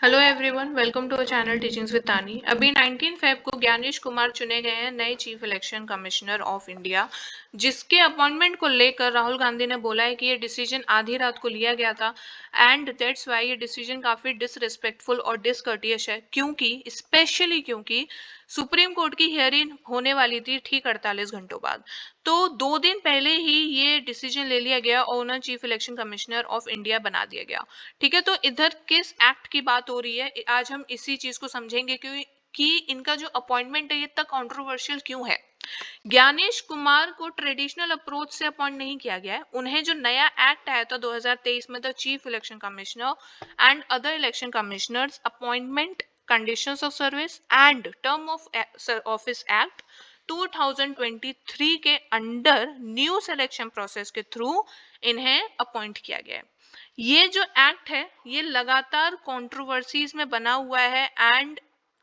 Hello everyone, welcome to our channel teachings with Tani. अभी 19 Feb को ज्ञानेश कुमार चुने गए हैं नए chief election commissioner of India, जिसके अपॉइंटमेंट को लेकर राहुल गांधी ने बोला है कि ये डिसीजन आधी रात को लिया गया था एंड दैट्स वाई ये डिसीजन काफी डिसरिस्पेक्टफुल और डिसकर्टियस है, क्योंकि सुप्रीम कोर्ट की हियरिंग होने वाली थी ठीक 48 घंटों बाद। तो 2 दिन पहले ही ये डिसीजन ले लिया गया और उन्हें chief election commissioner of India बना दिया गया। ठीक है, तो इधर किस एक्ट की बात हो रही है, आज हम इसी चीज को समझेंगे कि इनका जो अपॉइंटमेंट है ये इतना कंट्रोवर्शियल क्यों है। ज्ञानेश कुमार को ट्रेडिशनल अप्रोच से अपॉइंट नहीं किया गया है। उन्हें जो नया एक्ट आया था 2023 में, the chief election commissioner and other election commissioners appointment conditions of service and term of office act 2023 के अंडर न्यू सिलेक्शन प्रोसेस के थ्रू इन्हें अपॉइंट किया गया है। ये जो एक्ट है ये लगातार कंट्रोवर्सीज में बना हुआ है एंड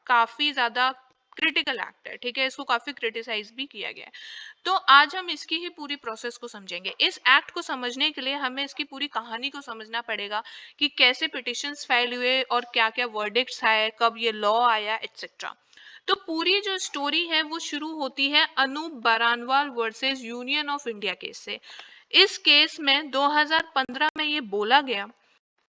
काफी ज्यादा क्रिटिकल एक्ट है। ठीक है, इसको काफी क्रिटिसाइज भी किया गया है। तो आज हम इसकी ही पूरी प्रोसेस को समझेंगे। इस एक्ट को समझने के लिए हमें इसकी पूरी कहानी को समझना पड़ेगा कि कैसे पिटिशंस फाइल हुए और क्या क्या वर्डिक्ट्स आए, कब ये लॉ आया, एटसेट्रा। तो पूरी जो स्टोरी है वो शुरू होती है Anoop Baranwal versus union of India case से। इस केस में 2015 में ये बोला गया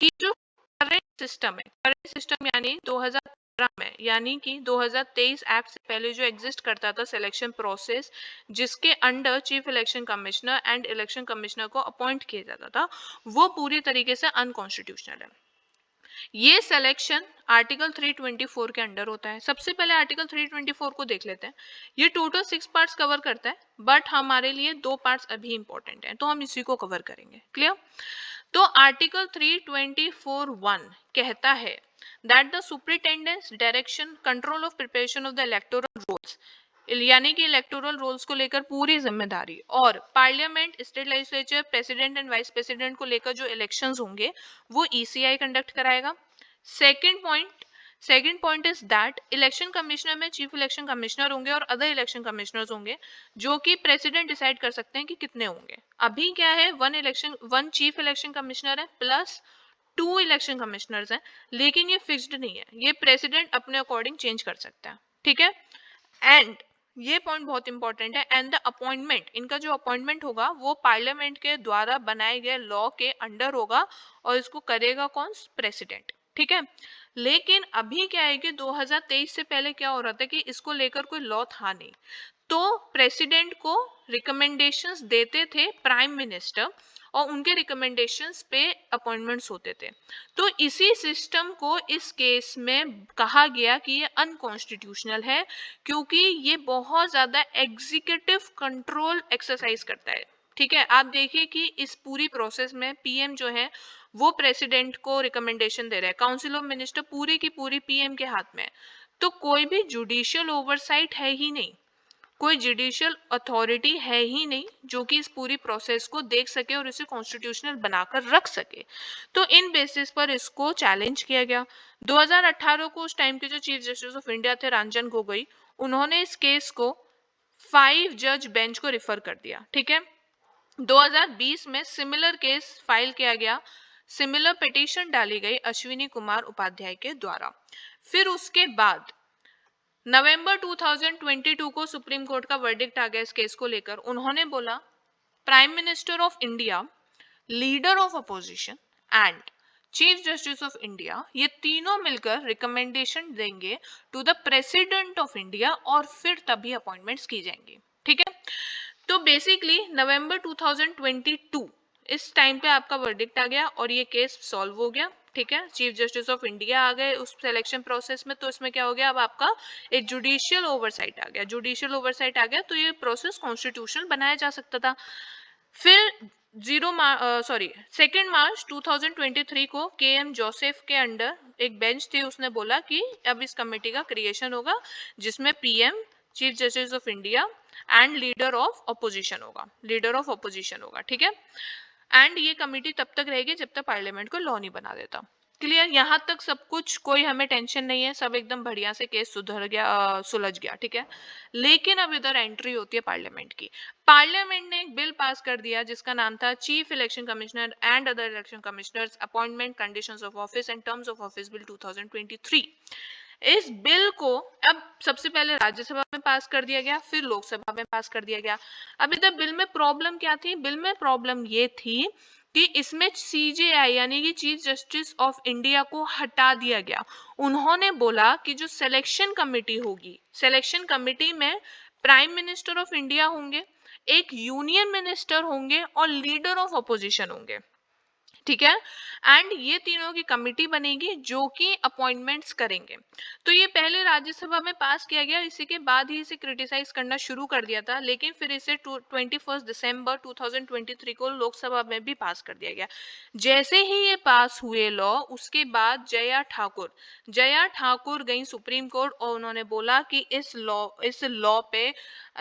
कि जो करंट सिस्टम यानी 2015 में, यानी कि 2023 एक्ट से पहले जो एग्जिस्ट करता था सिलेक्शन प्रोसेस, जिसके under chief election commissioner and election commissioner को अपॉइंट किया जाता था, वो पूरी तरीके से अनकॉन्स्टिट्यूशनल है। ये सिलेक्शन आर्टिकल 324 के अंडर होता है। सबसे पहले आर्टिकल 324 को देख लेते हैं। ये टोटल 6 पार्ट्स कवर करता है, बट हमारे लिए 2 पार्ट्स अभी इंपॉर्टेंट हैं, तो हम इसी को कवर करेंगे। क्लियर? तो आर्टिकल 324(1) कहता है that the superintendence direction control of preparation of the electoral rolls, यानी कि इलेक्टोरल रोल्स को लेकर पूरी जिम्मेदारी, और parliament, state legislature, president and vice president को लेकर जो इलेक्शंस होंगे वो ईसीआई कंडक्ट कराएगा। Second point is that election commissioner में चीफ इलेक्शन कमिश्नर होंगे और अदर इलेक्शन कमिश्नर्स होंगे, जो कि प्रेसिडेंट डिसाइड कर सकते हैं कि कितने होंगे। अभी क्या है, वन चीफ इलेक्शन कमिश्नर है प्लस 2 इलेक्शन कमिश्नर्स हैं, लेकिन ये फिक्स्ड नहीं है, ये प्रेसिडेंट अपने अकॉर्डिंग चेंज कर सकता है। ठीक है, एंड ये पॉइंट बहुत इंपॉर्टेंट है, एंड द अपॉइंटमेंट, इनका जो अपॉइंटमेंट होगा वो पार्लियामेंट के द्वारा बनाए गए लॉ के अंडर होगा और इसको करेगा कौन? प्रेसिडेंट। ठीक है, लेकिन अभी क्या है कि 2023 से पहले क्या हो रहा था कि इसको लेकर कोई लॉ था नहीं, तो प्रेसिडेंट को रिकमेंडेशंस देते थे प्राइम मिनिस्टर और उनके रिकमेंडेशंस पे अपॉइंटमेंट्स होते थे। तो इसी सिस्टम को इस केस में कहा गया कि ये अनकॉन्स्टिट्यूशनल है, क्योंकि ये बहुत ज्यादा एग्जीक्यूटिव कंट्रोल एक्सरसाइज करता है। ठीक है, आप देखिए कि इस पूरी प्रोसेस में पीएम जो है वो प्रेसिडेंट को रिकमेंडेशन दे रहा है, काउंसिल ऑफ मिनिस्टर पूरी की पूरी पीएम के हाथ में है। तो कोई भी जुडिशियल ओवरसाइट है ही नहीं, कोई जुडिशियल अथॉरिटी है ही नहीं जो कि इस पूरी प्रोसेस को देख सके और इसे कॉन्स्टिट्यूशनल बनाकर रख सके। तो इन बेसिस पर इसको चैलेंज किया गया। 2018 को उस टाइम के जो चीफ जस्टिस ऑफ इंडिया थे रंजन गोगोई, उन्होंने इस केस को 5 जज बेंच को रिफर कर दिया। ठीक है, 2020 में सिमिलर केस फाइल किया गया, सिमिलर पिटीशन डाली गई अश्विनी कुमार उपाध्याय के द्वारा। फिर उसके बाद नवंबर 2022 को सुप्रीम कोर्ट का वर्डिक्ट आ गया इस केस को लेकर। उन्होंने बोला prime minister of India, leader of opposition and chief justice of India, ये तीनों मिलकर रिकमेंडेशन देंगे to the president of India और फिर तभी अपॉइंटमेंट्स की जाएंगी। ठीक है, तो बेसिकली नवंबर 2022 इस टाइम पे आपका वर्डिक्ट आ गया और ये केस सॉल्व हो गया। ठीक है, चीफ जस्टिस ऑफ इंडिया आ गए उस सिलेक्शन प्रोसेस में, तो इसमें क्या हो गया, अब आपका एक जुडिशियल ओवरसाइट आ गया। जुडिशियल ओवरसाइट आ गया तो ये प्रोसेस कॉन्स्टिट्यूशनल बनाया जा सकता था। फिर 2 मार्च 2023 को के एम जोसेफ के अंडर एक बेंच थी, उसने बोला कि अब इस कमेटी का क्रिएशन होगा जिसमें PM, chief justice of India and leader of opposition होगा। ठीक है, एंड ये कमेटी तब तक रहेगी जब तक पार्लियामेंट को लॉ नहीं बना देता। क्लियर, यहाँ तक सब कुछ, कोई हमें टेंशन नहीं है, सब एकदम बढ़िया से केस सुधर गया, सुलझ गया, ठीक है। लेकिन अब इधर एंट्री होती है पार्लियामेंट की। पार्लियामेंट ने एक बिल पास कर दिया जिसका नाम था chief election commissioner and other election commissioners appointment conditions of office and terms of office bill 2023। इस बिल को अब सबसे पहले राज्यसभा में पास कर दिया गया, फिर लोकसभा में पास कर दिया गया। अब इधर बिल में प्रॉब्लम क्या थी? बिल में प्रॉब्लम ये थी कि इसमें सीजेआई यानी कि चीफ जस्टिस ऑफ इंडिया को हटा दिया गया। उन्होंने बोला कि जो सिलेक्शन कमेटी होगी, सिलेक्शन कमेटी में प्राइम मिनिस्टर ऑफ इंडिया होंगे, एक यूनियन मिनिस्टर होंगे और लीडर ऑफ अपोजिशन होंगे, ठीक है। एंड ये तीनों की कमिटी बनेगी जो कि अपॉइंटमेंट्स करेंगे। तो ये पहले राज्यसभा में पास किया गया, इसी के बाद ही इसे क्रिटिसाइज करना शुरू कर दिया था, लेकिन फिर इसे 21 दिसंबर 2023 को लोकसभा में भी पास कर दिया गया। जैसे ही ये पास हुए लॉ, उसके बाद जया ठाकुर गई सुप्रीम कोर्ट और उन्होंने बोला कि इस लॉ पे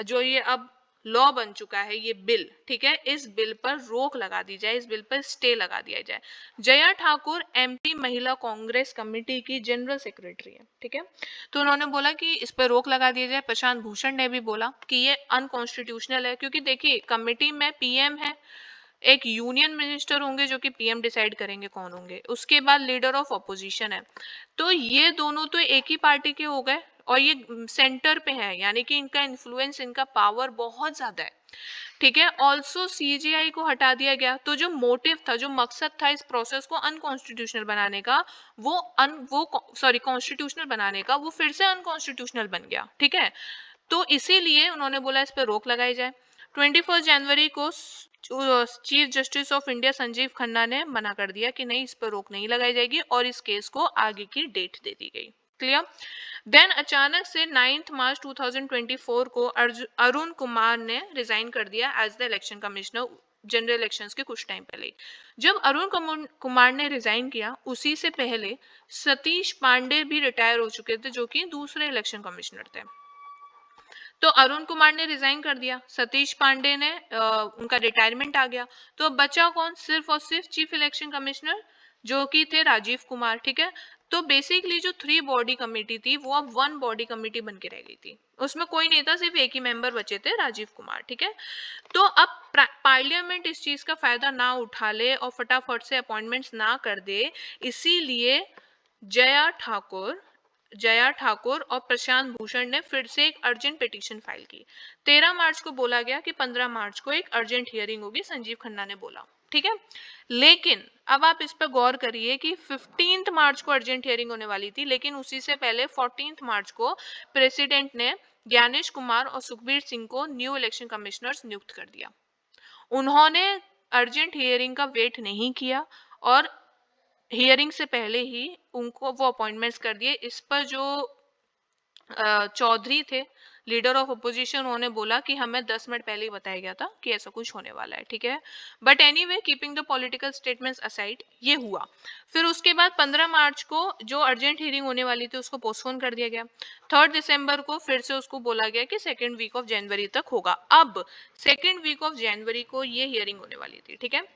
जो ये अब लॉ बन चुका है, ये बिल, ठीक है, इस बिल पर रोक लगा दी जाए, इस बिल पर स्टे लगा दिया जाए। जया ठाकुर एमपी महिला कांग्रेस कमेटी की जनरल सेक्रेटरी है, ठीक है। तो उन्होंने बोला कि इस पर रोक लगा दिया जाए। प्रशांत भूषण ने भी बोला कि ये अनकॉन्स्टिट्यूशनल है, क्योंकि देखिए कमेटी में पीएम है, एक यूनियन मिनिस्टर होंगे जो कि पीएम डिसाइड करेंगे कौन होंगे, उसके बाद लीडर ऑफ अपोजिशन है। तो ये दोनों तो एक ही पार्टी के हो गए और ये सेंटर पे है, यानी कि इनका इन्फ्लुएंस, इनका पावर बहुत ज्यादा है, ठीक है। ऑल्सो सीजीआई को हटा दिया गया। तो जो मोटिव था, जो मकसद था इस प्रोसेस को अनकॉन्स्टिट्यूशनल बनाने का, वो सॉरी कॉन्स्टिट्यूशनल बनाने का, वो फिर से अनकॉन्स्टिट्यूशनल बन गया, ठीक है। तो इसीलिए उन्होंने बोला इस पर रोक लगाई जाए। 21 जनवरी को chief justice of India Sanjeev Khanna ने मना कर दिया कि नहीं, इस पर रोक नहीं लगाई जाएगी और इस केस को आगे की डेट दे दी गई। क्लियर। देन अचानक से 9 मार्च 2024 को अरुण कुमार ने रिजाइन कर दिया as the election commissioner general elections के कुछ टाइम पहले। जब अरुण कुमार ने रिजाइन किया, उसी से पहले सतीश पांडे भी रिटायर हो चुके थे, जो कि दूसरे इलेक्शन कमिश्नर थे। तो अरुण कुमार ने रिजाइन कर दिया, सतीश पांडे ने उनका रिटायरमेंट आ गया। तो बचा कौन? सिर्फ और सिर्फ चीफ इलेक्शन कमिश्नर, जो कि थे राजीव कुमार, ठीक है। तो बेसिकली जो 3 बॉडी कमेटी थी वो अब 1 बॉडी कमेटी बन के रह गई थी, उसमें कोई नहीं था, सिर्फ एक ही मेंबर बचे थे, राजीव कुमार, ठीक है। तो अब पार्लियामेंट इस चीज का फायदा ना उठा ले और फटाफट से अपॉइंटमेंट्स ना कर दे, इसीलिए जया ठाकुर जया ठाकुर और प्रशांत भूषण ने फिर से एक अर्जेंट पिटीशन फाइल की। 13 मार्च को बोला गया कि 15 मार्च को एक अर्जेंट हियरिंग होगी, संजीव खन्ना ने बोला, ठीक है। लेकिन अब आप इस पर गौर करिए कि 15 मार्च को अर्जेंट हियरिंग होने वाली थी, लेकिन उसी से पहले 14 मार्च को प्रेसिडेंट ने ज्ञानेश कुमार और सुखबीर सिंह को न्यू इलेक्शन कमिश्नर्स नियुक्त कर दिया। उन्होंने अर्जेंट हियरिंग का वेट नहीं किया और हियरिंग से पहले ही उनको वो अपॉइंटमेंट्स कर दिए। इस पर जो चौधरी थे, लीडर ऑफ अपोजिशन, उन्होंने बोला कि हमें 10 मिनट पहले ही बताया गया था कि ऐसा कुछ होने वाला है, ठीक है। But anyway, keeping the political statements aside, ये हुआ। फिर उसके बाद 15 मार्च को जो अर्जेंट हियरिंग होने वाली थी उसको पोस्टपोन कर दिया गया। 3 दिसंबर को फिर से उसको बोला गया कि सेकेंड वीक ऑफ जनवरी तक होगा। अब सेकेंड वीक ऑफ जनवरी को ये हियरिंग होने वाली थी, ठीक है।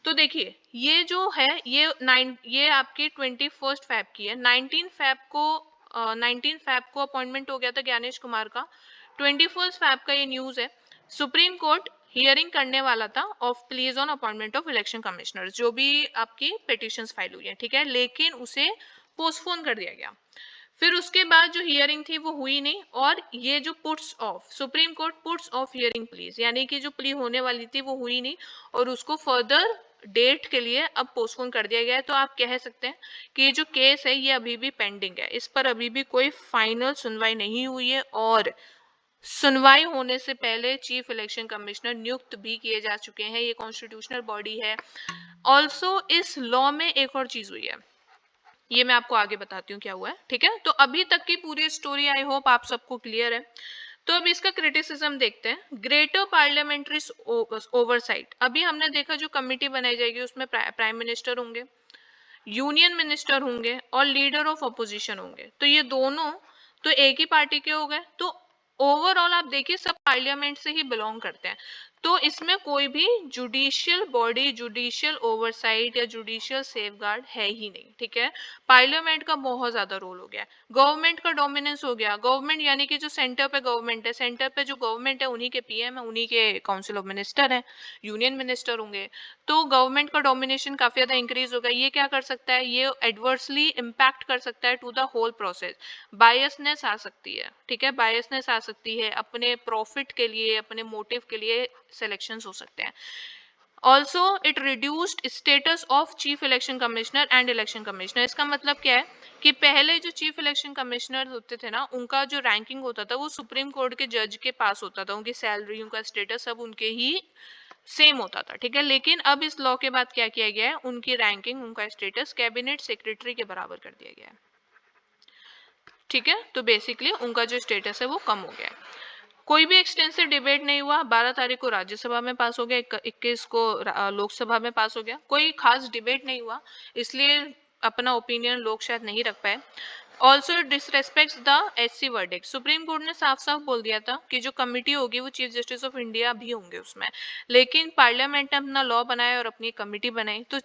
तो देखिए ये जो है, ये आपकी 21 फैब की है। 19 फैब को अपॉइंटमेंट हो गया था ज्ञानेश कुमार का। 21 फैब का ये न्यूज है। सुप्रीम कोर्ट हियरिंग करने वाला था of please on appointment of election commissioner, जो भी आपकी पिटिशंस फाइल हुई है, ठीक है, लेकिन उसे पोस्टपोन कर दिया गया। फिर उसके बाद जो हियरिंग थी वो हुई नहीं, और ये जो puts of, supreme court puts of hearing please, यानी कि जो प्ली होने वाली थी वो हुई नहीं और उसको फर्दर डेट के लिए अब पोस्टपोन कर दिया गया है। तो आप कह सकते हैं कि ये जो केस है ये अभी भी पेंडिंग है, इस पर अभी भी कोई फाइनल सुनवाई नहीं हुई है और सुनवाई होने से पहले चीफ इलेक्शन कमिश्नर नियुक्त भी किए जा चुके हैं। ये कॉन्स्टिट्यूशनल बॉडी है। ऑल्सो इस लॉ में एक और चीज हुई है, ये मैं आपको आगे बताती हूँ क्या हुआ है, ठीक है। तो अभी तक की पूरी स्टोरी आई होप आप सबको क्लियर है। तो अब इसका क्रिटिसिज्म देखते हैं। ग्रेटर पार्लियामेंट्री ओवरसाइट, अभी हमने देखा जो कमिटी बनाई जाएगी उसमें प्राइम मिनिस्टर होंगे, यूनियन मिनिस्टर होंगे और लीडर ऑफ अपोजिशन होंगे। तो ये दोनों तो एक ही पार्टी के हो गए। तो ओवरऑल आप देखिए सब पार्लियामेंट से ही बिलोंग करते हैं। तो इसमें कोई भी जुडिशियल बॉडी, जुडिशियल ओवरसाइट या जुडिशियल सेफगार्ड है ही नहीं, ठीक है। पार्लियामेंट का बहुत ज्यादा रोल हो गया, गवर्नमेंट का डोमिनेंस हो गया। गवर्नमेंट यानी कि जो सेंटर पे गवर्नमेंट है, सेंटर पे जो गवर्नमेंट है उन्हीं के पीएम है, उन्हीं के काउंसिल ऑफ मिनिस्टर है, यूनियन मिनिस्टर होंगे। तो गवर्नमेंट का डोमिनेशन काफी ज्यादा इंक्रीज होगा। ये क्या कर सकता है, ये एडवर्सली इम्पैक्ट कर सकता है to the whole process. Biasness आ सकती है, ठीक है, बायसनेस आ सकती है, अपने प्रॉफिट के लिए, अपने मोटिव के लिए सिलेक्शंस हो सकते हैं। Also it reduced status of chief election commissioner and election commissioner. इसका मतलब क्या है कि पहले जो चीफ इलेक्शन कमिश्नर होते थे ना, उनका जो रैंकिंग होता था वो सुप्रीम कोर्ट के जज के पास होता था, उनकी सैलरी, उनका स्टेटस सब उनके ही सेम होता था, ठीक है। लेकिन अब इस लॉ के बाद क्या किया गया है, उनकी रैंकिंग, उनका स्टेटस कैबिनेट सेक्रेटरी के बराबर कर दिया गया है, ठीक है। तो बेसिकली उनका जो स्टेटस है वो कम हो गया है। कोई भी एक्सटेंसिव डिबेट नहीं हुआ। 12 तारीख को राज्यसभा में पास हो गया, 21 को लोकसभा में पास हो गया। कोई खास डिबेट नहीं हुआ, इसलिए अपना ओपिनियन लोग शायद नहीं रख पाए। Also disrespects the SC verdict. Supreme court ने साफ साफ बोल दिया था कि जो कमिटी होगी वो चीफ जस्टिस ऑफ इंडिया भी होंगे उसमें, लेकिन पार्लियामेंट ने अपना लॉ बनाया और अपनी कमिटी बनाई, तो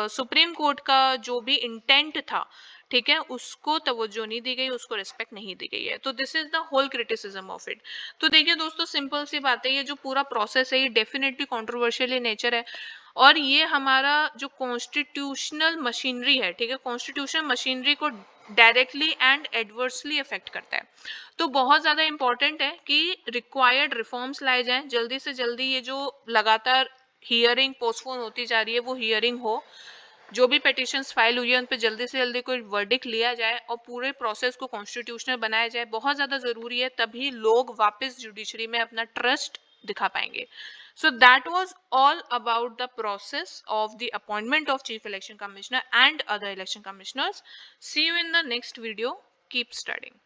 सुप्रीम कोर्ट का जो भी इंटेंट था, ठीक है, उसको तवज्जो नहीं दी गई, उसको रिस्पेक्ट नहीं दी गई है। तो this is the whole criticism of it. तो देखिए दोस्तों, सिंपल सी बात है, ये जो पूरा प्रोसेस है ये डेफिनेटली कंट्रोवर्शियल इन नेचर है, और ये हमारा जो कॉन्स्टिट्यूशनल मशीनरी है, ठीक है, कॉन्स्टिट्यूशनल मशीनरी को डायरेक्टली एंड एडवर्सली अफेक्ट करता है। तो बहुत ज़्यादा इंपॉर्टेंट है कि रिक्वायर्ड रिफॉर्म्स लाए जाएं जल्दी से जल्दी। ये जो लगातार हियरिंग पोस्टपोन होती जा रही है वो हियरिंग हो, जो भी पिटिशंस फाइल हुई है उन पे जल्दी से जल्दी कोई वर्डिक्ट लिया जाए और पूरे प्रोसेस को कॉन्स्टिट्यूशनल बनाया जाए, बहुत ज़्यादा ज़रूरी है। तभी लोग वापस जुडिशरी में अपना ट्रस्ट दिखा पाएंगे। So that was all about the process of the appointment of Chief Election Commissioner and other election commissioners. See you in the next video. Keep studying.